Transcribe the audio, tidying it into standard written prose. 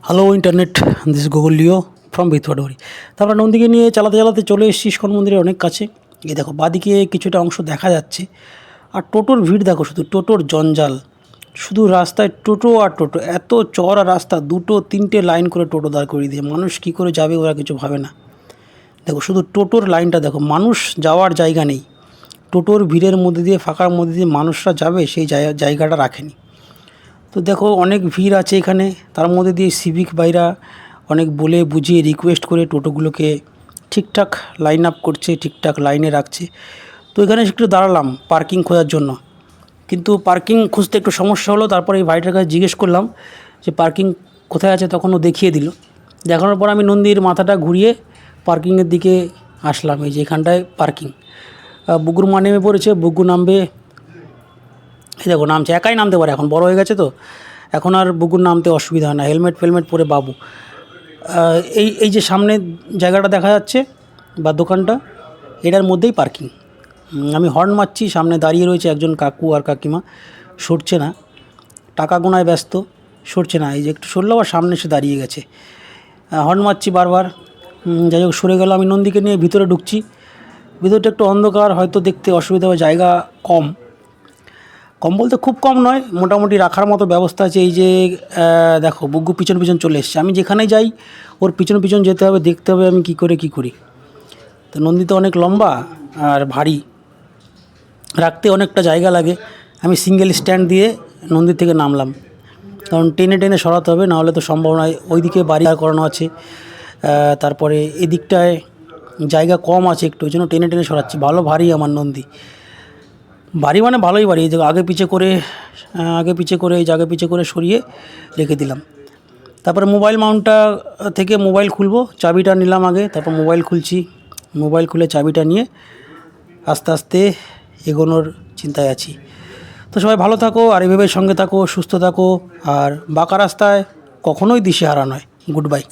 Hello internet, this Google Leo from ভিতওয়াডুয়ারি। তারপরে নন্দীকে নিয়ে চালাতে চালাতে চলে এসেছি ইস্কন মন্দিরের অনেক কাছে। এই দেখো বাদিকে কিছুটা অংশ দেখা যাচ্ছে, আর টোটোর ভিড় দেখো, শুধু টোটোর জঞ্জাল, শুধু রাস্তায় টোটো আর টোটো। এত চওড়া রাস্তা, দুটো তিনটে লাইন করে টোটো দাঁড় করিয়ে দিয়ে মানুষ কী করে যাবে ওরা কিছু ভাবে না। দেখো শুধু টোটোর লাইনটা দেখো, মানুষ যাওয়ার জায়গা নেই। টোটোর ভিড়ের মধ্যে দিয়ে, ফাঁকার মধ্যে দিয়ে মানুষরা যাবে সেই জায়গাটা রাখেনি। তো দেখো অনেক ভিড় আছে এখানে, তার মধ্যে দিয়ে সিভিক ভাইরা অনেক বলে বুঝিয়ে রিকোয়েস্ট করে টোটোগুলোকে ঠিকঠাক লাইন আপ করছে, ঠিকঠাক লাইনে রাখছে। তো এখানে একটু দাঁড়ালাম পার্কিং খোঁজার জন্য, কিন্তু পার্কিং খুঁজতে একটু সমস্যা হলো। তারপরে এই ভাইটার কাছে জিজ্ঞেস করলাম যে পার্কিং কোথায় আছে, তখন ও দেখিয়ে দিল। দেখানোর পর আমি নন্দীর মাথাটা ঘুরিয়ে পার্কিংয়ের দিকে আসলাম। এই যে এখানটায় পার্কিং। বুগুর মা নেমে পড়েছে, বুগু নামবে। এই দেখো নামছে, একাই নামতে পারে, এখন বড় হয়ে গেছে তো, এখন আর বুগুর নামতে অসুবিধা হয় না, হেলমেট ফেলমেট পরে বাবু। এই এই যে সামনে জায়গাটা দেখা যাচ্ছে বা দোকানটা, এটার মধ্যেই পার্কিং। আমি হর্ন মারছি, সামনে দাঁড়িয়ে রয়েছে একজন কাকু আর কাকিমা, সরছে না, টাকা গোনায় ব্যস্ত, সরছে না। এই যে একটু সরলো আর সামনে এসে দাঁড়িয়ে গেছে, হর্ন মারছি বারবার। যাই হোক সরে গেল। আমি নন্দীকে নিয়ে ভিতরে ঢুকছি। ভিতরটা একটু অন্ধকার, হয়তো দেখতে অসুবিধা হয়, জায়গা কম। কম বলতে খুব কম নয়, মোটামুটি রাখার মতো ব্যবস্থা আছে। এই যে দেখো বুগ্গু পিছন পিছন চলে এসছে, আমি যেখানেই যাই ওর পিছন পিছন যেতে হবে, দেখতে হবে আমি কী করি। তো নন্দী তো অনেক লম্বা আর ভারী, রাখতে অনেকটা জায়গা লাগে। আমি সিঙ্গেল স্ট্যান্ড দিয়ে নন্দীর থেকে নামলাম, কারণ টেনে টেনে সরাতে হবে, নাহলে তো সম্ভব নয়। ওইদিকে বাড়ি আর করানো আছে, তারপরে এদিকটায় জায়গা কম আছে একটু, ওই জন্য টেনে টেনে সরাচ্ছি। ভালো ভারী আমার নন্দী, ভারী মানে ভালোই ভারী। এই যে আগে পিছে করে এই জায়গা পিছে করে সরিয়ে রেখে দিলাম। তারপরে মোবাইল মাউন্টটা থেকে মোবাইল খুলবো, চাবিটা নিলাম আগে, তারপর মোবাইল খুলছি। মোবাইল খুলে চাবিটা নিয়ে আস্তে আস্তে এগোনোর চিন্তায় আছি। তো সবাই ভালো থাকো, আর এভাবে সঙ্গে থাকো, সুস্থ থাকো, আর বাঁকা রাস্তায় কখনোই দিশেহারা নয়। Good bye.